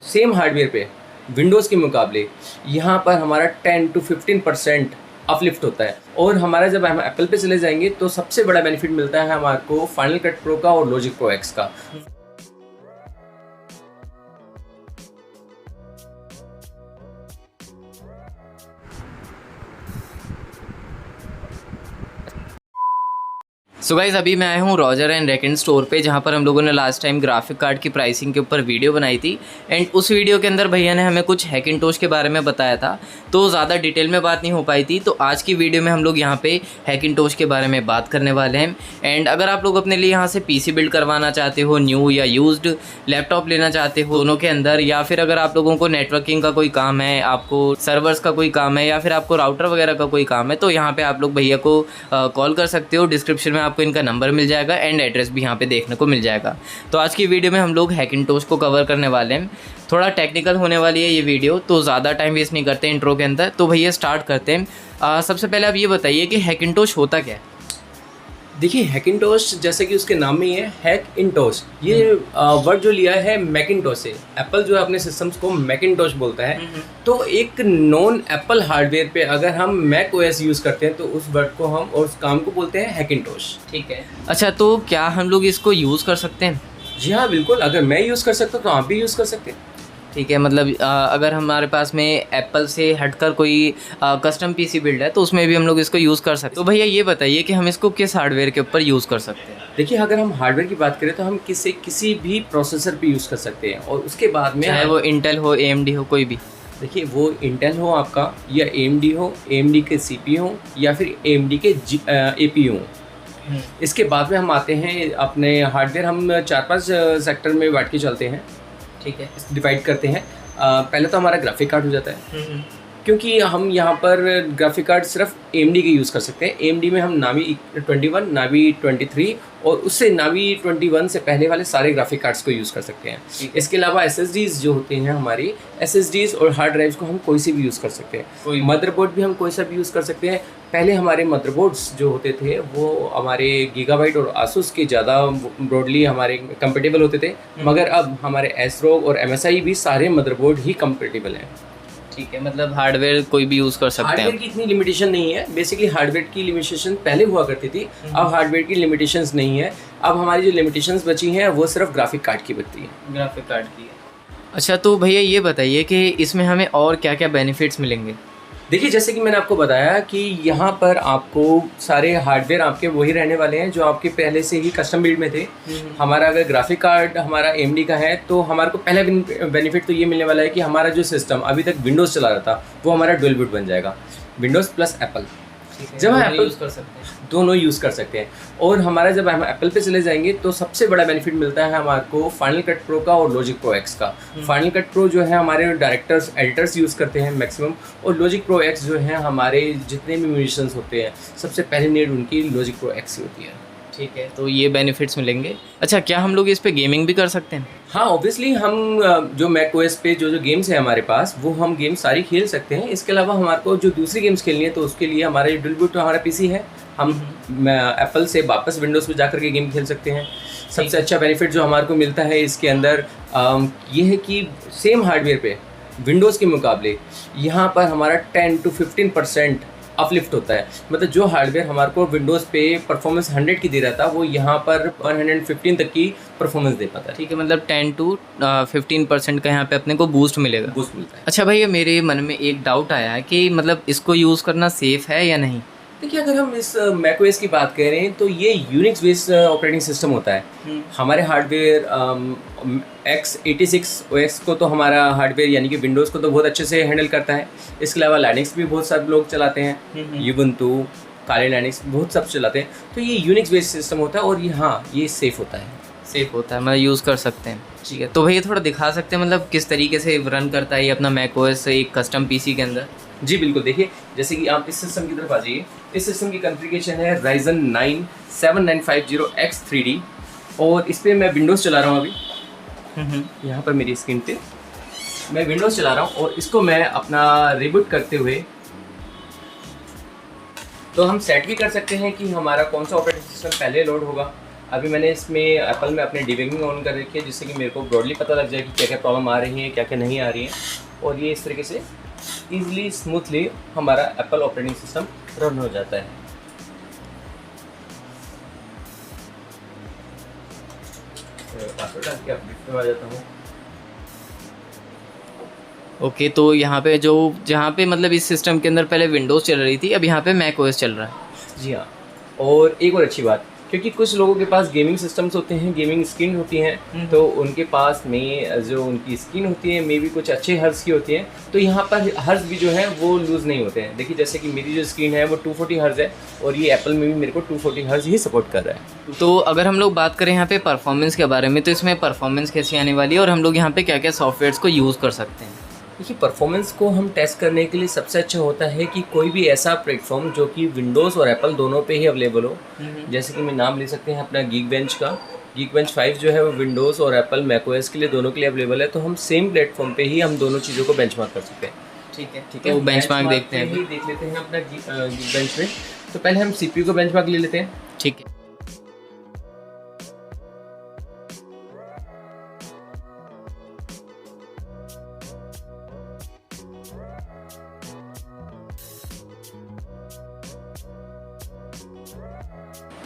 Same hardware पे Windows के मुकाबले यहाँ पर हमारा 10 to 15% अपलिफ्ट होता है। और हमारा जब हम एप्पल पे चले जाएंगे तो सबसे बड़ा बेनिफिट मिलता है हमारे को फाइनल कट प्रो का और लॉजिक प्रो एक्स का। सो गाइस अभी मैं आया हूँ रॉजर एंड रैकेन स्टोर पे, जहाँ पर हम लोगों ने लास्ट टाइम ग्राफिक कार्ड की प्राइसिंग के ऊपर वीडियो बनाई थी। एंड उस वीडियो के अंदर भैया ने हमें कुछ हैकिंटोश के बारे में बताया था, तो ज़्यादा डिटेल में बात नहीं हो पाई थी। तो आज की वीडियो में हम लोग यहाँ पे हैकिंटोश के बारे में बात करने वाले हैं। एंड अगर आप लोग अपने लिए यहाँ से PC बिल्ड करवाना चाहते हो, न्यू या यूज्ड लैपटॉप लेना चाहते हो दोनों के अंदर, या फिर अगर आप लोगों को नेटवर्किंग का कोई काम है, आपको सर्वर्स का कोई काम है, या फिर आपको राउटर वगैरह का कोई काम है, तो यहाँ पर आप लोग भैया को कॉल कर सकते हो। डिस्क्रिप्शन में आपको इनका नंबर मिल जाएगा एंड एड्रेस भी यहाँ पे देखने को मिल जाएगा। तो आज की वीडियो में हम लोग हैकिंटोश को कवर करने वाले हैं। थोड़ा टेक्निकल होने वाली है ये वीडियो, तो ज़्यादा टाइम वेस्ट नहीं करते इंट्रो के अंदर। तो भैया स्टार्ट करते हैं। सबसे पहले आप ये बताइए कि हैकिंटोश होता क्या है? देखिए, हैकिंटोश जैसे कि उसके नाम में ही है हैकिंटोश, ये वर्ड जो लिया है मैकिंटोश से। एप्पल जो है अपने सिस्टम्स को मैकिंटोश बोलता है। तो एक नॉन एप्पल हार्डवेयर पे अगर हम मैक ओएस यूज़ करते हैं तो उस वर्ड को हम और उस काम को बोलते हैं हैकिंटोश। ठीक है। अच्छा, तो क्या हम लोग इसको यूज़ कर सकते हैं? जी हाँ, बिल्कुल। अगर मैं यूज़ कर सकता हूँ तो आप भी यूज़ कर सकते हैं। ठीक है, मतलब अगर हमारे पास में एप्पल से हटकर कोई कस्टम PC बिल्ड है तो उसमें भी हम लोग इसको यूज़ कर सकते हैं। तो भैया ये बताइए कि हम इसको किस हार्डवेयर के ऊपर यूज़ कर सकते हैं? देखिए, अगर हम हार्डवेयर की बात करें तो हम किसी भी प्रोसेसर पे यूज़ कर सकते हैं। और उसके बाद में चाहे वो इंटेल हो, AMD हो, कोई भी। देखिए, वो इंटेल हो आपका या AMD हो, AMD के CPU हो या फिर AMD के APU हो। इसके बाद में हम आते हैं अपने हार्डवेयर, हम 4-5 सेक्टर में बांट के चलते हैं। ठीक है, डिवाइड करते हैं। पहले तो हमारा ग्राफिक कार्ड हो जाता है, क्योंकि हम यहाँ पर ग्राफिक कार्ड सिर्फ AMD के यूज़ कर सकते हैं। AMD में हम नावी 21, नावी 23 और उससे नावी 21 से पहले वाले सारे ग्राफिक कार्ड्स को यूज़ कर सकते हैं। इसके अलावा SSDs जो होते हैं हमारी, SSDs और हार्ड ड्राइव्स को हम कोई से भी यूज़ कर सकते हैं। मदरबोर्ड भी हम कोई सा भी यूज़ कर सकते हैं। पहले हमारे मदरबोर्ड्स जो होते थे वो हमारे गीगाबाइट और आसूस के ज़्यादा ब्रॉडली हमारे कंपेटेबल होते थे, मगर अब हमारे एसरोग और MSI भी सारे मदरबोर्ड ही कंपेटेबल हैं। ठीक है, मतलब हार्डवेयर कोई भी यूज़ कर सकते हैं। हार्डवेयर की इतनी लिमिटेशन नहीं है। बेसिकली हार्डवेयर की लिमिटेशन पहले हुआ करती थी, अब हार्डवेयर की लिमिटेशंस नहीं है। अब हमारी जो लिमिटेशंस बची हैं वो सिर्फ ग्राफिक कार्ड की बचती है। ग्राफिक कार्ड की है। अच्छा, तो भैया ये बताइए कि इसमें हमें और क्या क्या बेनिफिट्स मिलेंगे? देखिए, जैसे कि मैंने आपको बताया कि यहाँ पर आपको सारे हार्डवेयर आपके वही रहने वाले हैं जो आपके पहले से ही कस्टम बिल्ड में थे। हमारा अगर ग्राफिक कार्ड हमारा AMD का है तो हमारे को पहला बेनिफिट तो ये मिलने वाला है कि हमारा जो सिस्टम अभी तक विंडोज़ चला रहा था वो हमारा डुअल बूट बन जाएगा, विंडोज़ प्लस एप्पल। जब हम एप्पल यूज़ कर सकते हैं, दोनों यूज़ कर सकते हैं। और हमारा जब हम एप्पल पे चले जाएंगे तो सबसे बड़ा बेनिफिट मिलता है हमारे को फाइनल कट प्रो का और लॉजिक प्रो एक्स का। फाइनल कट प्रो जो है हमारे डायरेक्टर्स एडिटर्स यूज़ करते हैं मैक्सिमम, और लॉजिक प्रो एक्स जो है हमारे जितने भी म्यूजिशियंस होते हैं सबसे पहले नीड उनकी लॉजिक प्रो एक्स ही होती है। ठीक है, तो ये बेनिफिट्स मिलेंगे। अच्छा, क्या हम लोग इस पे गेमिंग भी कर सकते हैं? हाँ, ऑब्वियसली हम जो मैक ओएस पे जो गेम्स है हमारे पास वो हम गेम सारी खेल सकते हैं। इसके अलावा हमारे को जो दूसरी गेम्स खेलनी है तो उसके लिए हमारा डुअल बूट हमारा PC है। हम एप्पल से वापस विंडोज़ पे जाकर के गेम खेल सकते हैं। सबसे अच्छा बेनिफिट जो हमारे को मिलता है इसके अंदर ये है कि सेम हार्डवेयर पे विंडोज़ के मुकाबले यहाँ पर हमारा 10 to 15% अपलिफ्ट होता है। मतलब जो हार्डवेयर हमारे को विंडोज़ पे परफॉर्मेंस 100 की दे रहा था वो यहाँ पर 115 तक की परफॉर्मेंस दे पाता है। ठीक है, मतलब 10 to 15% का यहाँ पे अपने को बूस्ट मिलेगा। बूस्ट मिलता है। अच्छा भैया, मेरे मन में एक डाउट आया है कि मतलब इसको यूज़ करना सेफ़ है या नहीं? देखिए, अगर हम इस मैकओएस की बात करें तो ये यूनिक्स बेस्ड ऑपरेटिंग सिस्टम होता है। हमारे हार्डवेयर x86 OS को तो हमारा हार्डवेयर यानी कि विंडोज़ को तो बहुत अच्छे से हैंडल करता है। इसके अलावा लाइनक्स भी बहुत सारे लोग चलाते हैं, यूबंतु, काले लाइनक्स बहुत सब चलाते हैं। तो ये यूनिक्स बेस्ड सिस्टम होता है और ये सेफ़ होता है। सेफ़ होता है, मतलब यूज़ कर सकते हैं। ठीक है, तो भैया थोड़ा दिखा सकते हैं मतलब किस तरीके से रन करता है ये अपना मैकओएस एक कस्टम PC के अंदर? जी बिल्कुल। देखिए, जैसे कि आप इस सिस्टम की तरफ आ जाइए। इस सिस्टम की कॉन्फ़िगरेशन है Ryzen 9 7950X3D और इस पर मैं विंडोज़ चला रहा हूँ अभी। यहाँ पर मेरी स्क्रीन पे मैं विंडोज़ चला रहा हूँ और इसको मैं अपना रिबूट करते हुए तो हम सेट भी कर सकते हैं कि हमारा कौन सा ऑपरेटिंग सिस्टम पहले लोड होगा। अभी मैंने इसमें एप्पल में अपने डिबगिंग ऑन कर रखी है, जिससे कि मेरे को ब्रॉडली पता लग जाए कि क्या क्या प्रॉब्लम आ रही है, क्या क्या नहीं आ रही है, और ये इस तरीके से ईज़िली स्मूथली हमारा एप्पल ऑपरेटिंग सिस्टम रन हो जाता है। पासवर्ड डाल के अपडेट में आ जाता हूँ। ओके, तो यहाँ पे जहाँ पे मतलब इस सिस्टम के अंदर पहले विंडोज़ चल रही थी, अब यहाँ पे मैक ओएस चल रहा है। जी हाँ, और एक और अच्छी बात, क्योंकि कुछ लोगों के पास गेमिंग सिस्टम्स होते हैं, गेमिंग स्क्रीन होती हैं, तो उनके पास में जो उनकी स्क्रीन होती है मे भी कुछ अच्छे हर्ट्ज़ की होती है, तो यहाँ पर हर्ट्ज़ भी जो है वो लूज़ नहीं होते हैं। देखिए जैसे कि मेरी जो स्क्रीन है वो 240 हर्ट्ज़ है, और ये एप्पल में भी मेरे को 240 हर्ट्ज़ ही सपोर्ट कर रहा है। तो अगर हम लोग बात करें यहाँ पे परफॉर्मेंस के बारे में, तो इसमें परफॉर्मेंस कैसी आने वाली है और हम लोग यहाँ पे क्या क्या सॉफ्टवेयर्स को यूज़ कर सकते हैं? देखिए परफॉर्मेंस को हम टेस्ट करने के लिए सबसे अच्छा होता है कि कोई भी ऐसा प्लेटफॉर्म जो कि विंडोज़ और एप्पल दोनों पे ही अवेलेबल हो। जैसे कि मैं नाम ले सकते हैं अपना Geekbench का। Geekbench 5 जो है वो विंडोज़ और एप्पल मैकओएस के लिए दोनों के लिए अवेलेबल है, तो हम सेम प्लेटफॉर्म पे ही हम दोनों चीज़ों को बेंचमार्क कर सकते हैं। ठीक है, तो बेंचमार्क देखते हैं। देख लेते हैं अपना Geekbench में। तो पहले हम CPU को बेंचमार्क ले लेते हैं। ठीक है।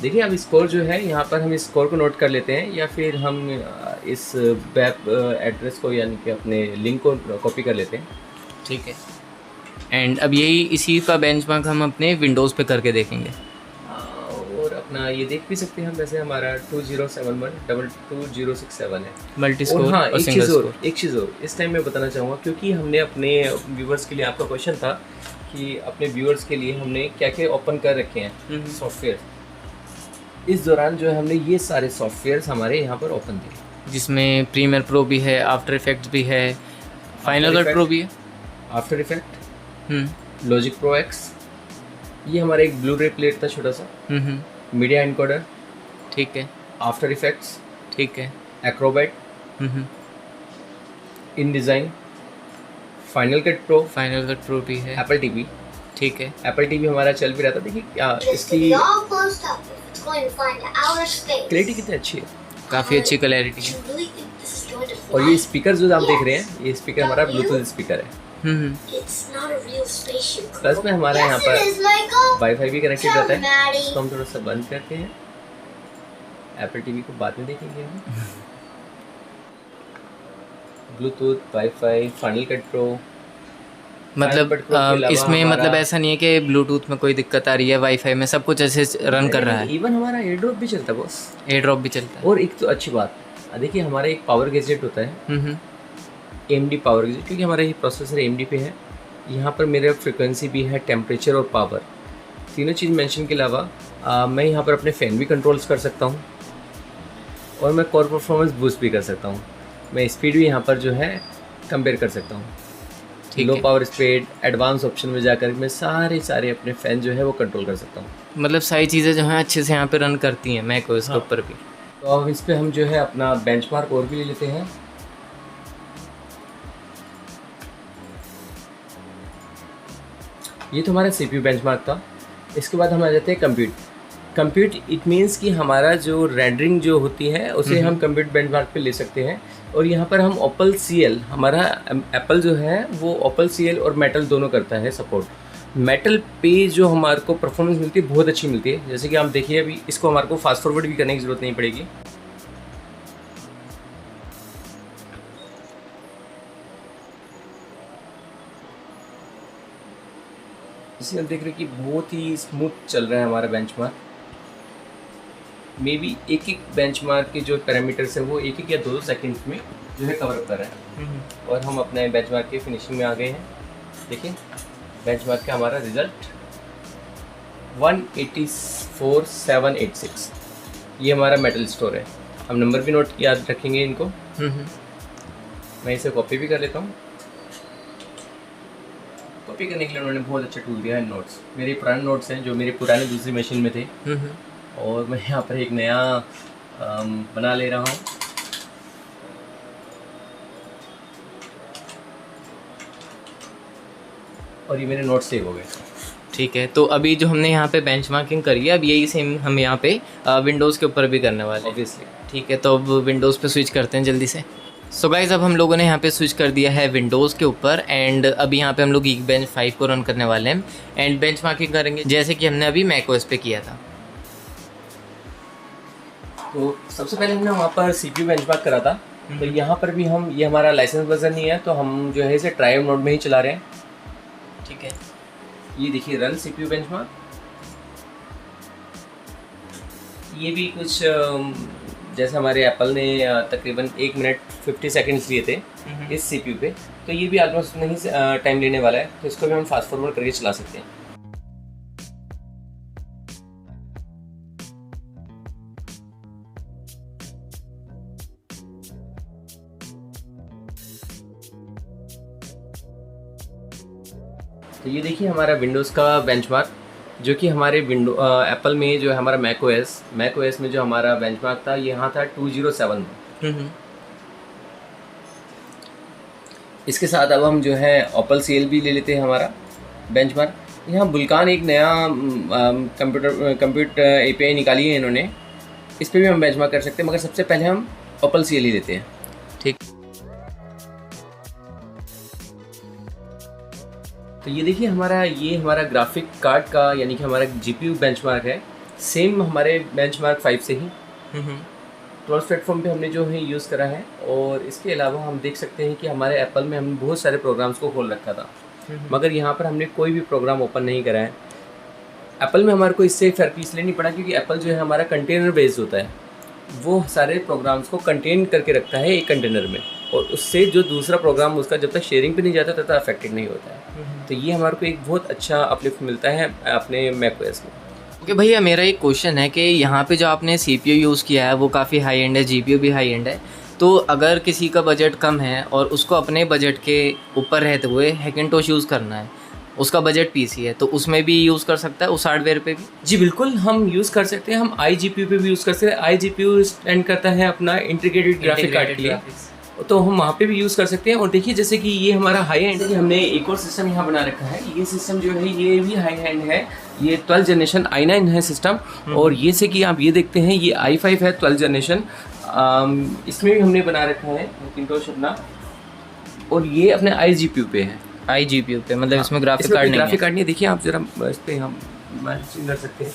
देखिए अब स्कोर जो है यहाँ पर हम इस स्कोर को नोट कर लेते हैं, या फिर हम इस वेब एड्रेस को यानी कि अपने लिंक को कॉपी कर लेते हैं। ठीक है, एंड अब इसी का बेंचमार्क हम अपने विंडोज़ पे करके देखेंगे। और अपना ये देख भी सकते हैं हम, वैसे हमारा 2071222067 है मल्टी और स्कोर हाँ और सिंगल स्कोर। एक चीज़ और इस टाइम मैं बताना चाहूँगा, क्योंकि हमने अपने व्यूवर्स के लिए, आपका क्वेश्चन था कि अपने व्यूवर्स के लिए हमने क्या क्या ओपन कर रखे हैं सॉफ्टवेयर। इस दौरान जो है हमने ये सारे सॉफ्टवेयर्स हमारे यहाँ पर ओपन किए, जिसमें प्रीमियर प्रो भी है, आफ्टर इफेक्ट्स भी है, फाइनल कट प्रो भी है, after effect, logic pro x, ये हमारा एक ब्लू रे प्लेयर था छोटा सा, मीडिया एनकोडर, ठीक है, आफ्टर इफेक्ट्स, ठीक है, एक्रोबैट, इन डिज़ाइन, फाइनल कट प्रो भी है, एप्पल टीवी, ठीक है, एप्पल टीवी हमारा चल भी रहा था। देखिए क्या इसकी क्लैरिटी कितनी अच्छी है, काफ़ी अच्छी क्लैरिटी है। और ये स्पीकर जो आप देख रहे हैं, ये स्पीकर हमारा ब्लूटूथ स्पीकर है। प्लस में हमारा यहाँ पर वाईफाई भी कनेक्टेड रहता है। इसको हम थोड़ा सा बंद करते हैं, एप्पल टीवी को बाद में देखेंगे हम। Bluetooth, wifi, final cut pro, मतलब इसमें मतलब ऐसा नहीं है कि ब्लूटूथ में कोई दिक्कत आ रही है, वाईफाई में सब कुछ ऐसे रन कर रहा है। इवन हमारा एयर ड्रॉप भी चलता है बॉस, एयर ड्रॉप भी चलता है। और एक तो अच्छी बात, देखिए हमारा एक पावर गैजेट होता है AMD पावर गैजेट, क्योंकि हमारा ये प्रोसेसर AMD पे है। यहाँ पर मेरा फ्रिक्वेंसी भी है, टेम्परेचर और पावर, तीनों चीज़ मेंशन के अलावा मैं यहाँ पर अपने फ़ैन भी कंट्रोल्स कर सकता हूँ, और मैं कोर परफॉर्मेंस बूस्ट भी कर सकता हूँ। मैं स्पीड भी यहाँ पर जो है कंपेयर कर सकता हूँ। Low power speed, advance option में जाकर मैं सारे अपने फ़ैन जो है वो कंट्रोल कर सकता हूँ। मतलब सारी चीज़ें जो हैं अच्छे से यहाँ पे रन करती हैं मैक ओएस के ऊपर भी। तो अब इस पे हम जो है अपना बेंचमार्क और भी ले लेते हैं। ये तो हमारा CPU बेंचमार्क था। इसके बाद हम आ जाते हैं कंप्यूट इट मीन्स कि हमारा जो रेंडरिंग जो होती है उसे हम कंप्यूट बेंचमार्क पे ले सकते हैं। और यहाँ पर हम ओपल CL, हमारा एप्पल जो है वो ओपल CL और मेटल दोनों करता है सपोर्ट। मेटल पे जो हमारे को परफॉर्मेंस मिलती है बहुत अच्छी मिलती है। जैसे कि आप देखिए अभी इसको हमारे को फास्ट फॉरवर्ड भी करने की ज़रूरत नहीं पड़ेगी। जैसे आप देख रहे हैं कि बहुत ही स्मूथ चल रहा है हमारा बेंचमार्क। मे बी एक बेंचमार्क के जो पैरामीटर्स हैं वो एक या 2 सेकंड्स में जो है कवर कर रहे हैं। और हम अपने बेंचमार्क के फिनिशिंग में आ गए हैं। देखिए बेंचमार्क का हमारा रिजल्ट 184,786। ये हमारा मेटल स्टोर है। हम नंबर भी नोट याद रखेंगे इनको। मैं इसे कॉपी भी कर लेता हूँ। कॉपी करने के लिए उन्होंने बहुत अच्छा टूल दिया है नोट्स। मेरे पुराने नोट्स हैं जो मेरी पुरानी दूसरी मशीन में थे, और मैं यहाँ पर एक नया बना ले रहा हूँ। और ये मेरे नोट्स सेव हो गए। ठीक है, तो अभी जो हमने यहाँ पे बेंचमार्किंग करी है, अब यही सेम हम यहाँ पे विंडोज़ के ऊपर भी करने वाले हैं। ऑब्वियसली। ठीक है, तो अब विंडोज़ पे स्विच करते हैं जल्दी से। सो गाइज़, अब हम लोगों ने यहाँ पे स्विच कर दिया है विंडोज़ के ऊपर एंड अभी यहाँ पे हम लोग Geekbench 5 को रन करने वाले हैं एंड बेंचमार्किंग करेंगे जैसे कि हमने अभी macOS पे किया था। तो सबसे पहले हमने वहाँ पर CPU बेंचमार्क करा था, तो यहाँ पर भी हम, ये हमारा लाइसेंस वर्जन नहीं है तो हम जो है इसे ट्रायल मोड में ही चला रहे हैं। ठीक है, ये देखिए रन CPU बेंचमार्क। ये भी कुछ जैसे हमारे एप्पल ने तकरीबन 1 मिनट 50 सेकंड्स लिए थे इस CPU पे, तो ये भी ऑलमोस्ट नहीं टाइम लेने वाला है, तो इसको भी हम फास्ट फॉरवर्ड करके चला सकते हैं। तो ये देखिए हमारा विंडोज़ का बेंचमार्क, जो कि हमारे एप्पल में जो है हमारा मैकओएस में जो हमारा बेंचमार्क था, यहाँ था 207। इसके साथ अब हम जो है ओपल सीएल भी ले लेते हैं हमारा बेंचमार्क। यहाँ बुल्कान एक नया कंप्यूटर एपीआई निकाली है इन्होंने, इस पर भी हम बेंचमार्क कर सकते हैं, मगर सबसे पहले हम ओपल सीएल ही लेते हैं। ठीक। तो ये देखिए ये हमारा ग्राफिक कार्ड का यानी कि हमारा जीपीयू बेंचमार्क है, सेम हमारे बेंचमार्क 5 से ही 12 प्लेटफॉर्म पे हमने जो है यूज़ करा है। और इसके अलावा हम देख सकते हैं कि हमारे एप्पल में हमने बहुत सारे प्रोग्राम्स को खोल रखा था, मगर यहाँ पर हमने कोई भी प्रोग्राम ओपन नहीं करा है। एप्पल में हमारे को इससे फ़र्क इसलिए नहीं पड़ा क्योंकि एप्पल जो है हमारा कंटेनर बेस्ड होता है, वो सारे प्रोग्राम्स को कंटेन करके रखता है एक कंटेनर में, और उससे जो दूसरा प्रोग्राम उसका जब तक शेयरिंग पे नहीं जाता तब तक अफेक्टेड नहीं होता है। तो ये हमारे को एक बहुत अच्छा अपलिफ्ट मिलता है अपने मैकओएस में। ओके भैया, मेरा एक क्वेश्चन है कि यहाँ पे जो आपने CPU यूज़ किया है वो काफ़ी हाई एंड है, GPU भी हाई एंड है, तो अगर किसी का बजट कम है और उसको अपने बजट के ऊपर रहते हुए हैकिंटोश यूज़ करना है, उसका बजट PC है, तो उसमें भी यूज़ कर सकता है उस हार्डवेयर पे भी? जी बिल्कुल, हम यूज़ कर सकते हैं। हम iGPU पे भी यूज़ कर सकते हैं। iGPU स्टैंड करता है अपना इंटीग्रेटेड ग्राफिक कार्ड के लिए, तो हम वहाँ पे भी यूज़ कर सकते हैं। और देखिए जैसे कि ये हमारा हाई एंड है, हमने एक और सिस्टम यहाँ बना रखा है। ये सिस्टम जो है ये भी हाई एंड है, ये 12th जनरेशन i9 है सिस्टम। और ये से कि आप ये देखते हैं ये i5 है 12th जनरेशन, इसमें भी हमने बना रखा है मैकिंटोश अपना, और ये अपने iGPU पे है। iGPU पे मतलब इसमें ग्राफिक कार्ड नहीं है। देखिए आप जरा इस पर हम मैचिंग कर सकते हैं।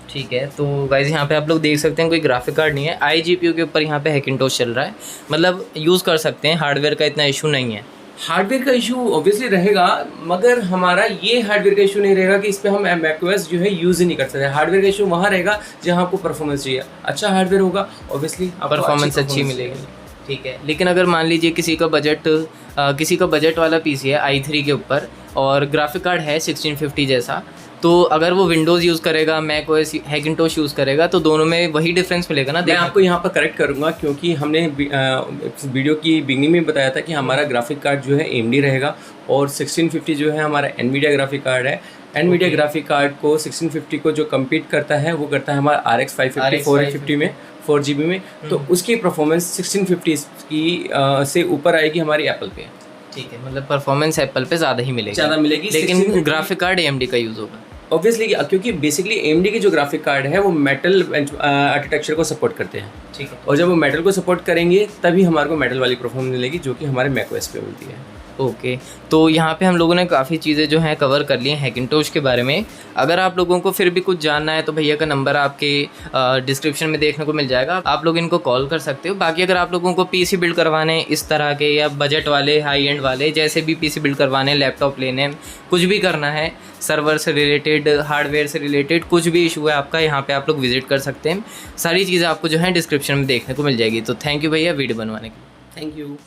ठीक है, तो गाइस यहाँ पे आप लोग देख सकते हैं कोई ग्राफिक कार्ड नहीं है, iGPU के ऊपर यहाँ पे हैकिंटोश चल रहा है, मतलब यूज़ कर सकते हैं, हार्डवेयर का इतना इशू नहीं है। हार्डवेयर का इशू ऑब्वियसली रहेगा, मगर हमारा ये हार्डवेयर का इशू नहीं रहेगा कि इस पर हम मैकओएस जो है यूज़ ही नहीं कर सकते। हार्डवेयर का इशू वहाँ रहेगा जहाँ आपको परफॉर्मेंस चाहिए, अच्छा हार्डवेयर होगा ऑब्वियसली परफॉर्मेंस अच्छी मिलेगी। ठीक है, लेकिन अगर मान लीजिए किसी का बजट वाला PC है i3 के ऊपर और ग्राफिक कार्ड है 1650 जैसा, तो अगर वो विंडोज़ यूज़ करेगा, मैकओएस हैकिंटोश यूज़ करेगा, तो दोनों में वही डिफरेंस मिलेगा ना? मैं आपको यहाँ पर करेक्ट करूँगा, क्योंकि हमने वीडियो की बिगनिंग में बताया था कि हमारा ग्राफिक कार्ड जो है AMD रहेगा और 1650 जो है हमारा NVIDIA ग्राफिक कार्ड है। NVIDIA ग्राफिक कार्ड को 1650 को जो कम्पीट करता है वो करता है हमारा RX 550 450 में 4GB में, तो उसकी परफॉर्मेंस 1650 की से ऊपर आएगी हमारी एप्पल पे। ठीक है, मतलब परफॉर्मेंस एप्पल पे ज़्यादा मिलेगी, लेकिन ग्राफिक कार्ड AMD का यूज़ होगा ऑब्वियसली, क्योंकि बेसिकली AMD के जो ग्राफिक कार्ड है वो मेटल आर्किटेक्चर को सपोर्ट करते हैं। ठीक है, और जब वो मेटल को सपोर्ट करेंगे तभी हमारे को मेटल वाली परफॉर्मेंस मिलेगी जो कि हमारे मैकओएस पे मिलती है। ओके, तो यहाँ पे हम लोगों ने काफ़ी चीज़ें जो हैं कवर कर ली हैं हैकिंटोश के बारे में। अगर आप लोगों को फिर भी कुछ जानना है तो भैया का नंबर आपके डिस्क्रिप्शन में देखने को मिल जाएगा, आप लोग इनको कॉल कर सकते हो। बाकी अगर आप लोगों को PC बिल्ड करवाने इस तरह के, या बजट वाले, हाई एंड वाले, जैसे भी PC बिल्ड करवाने, लैपटॉप लेने, कुछ भी करना है, सर्वर से रिलेटेड, हार्डवेयर से रिलेटेड कुछ भी इशू है आपका, यहाँ पे आप लोग विजिट कर सकते हैं। सारी चीज़ें आपको जो है डिस्क्रिप्शन में देखने को मिल जाएगी। तो थैंक यू भैया वीडियो बनवाने के लिए। Thank you.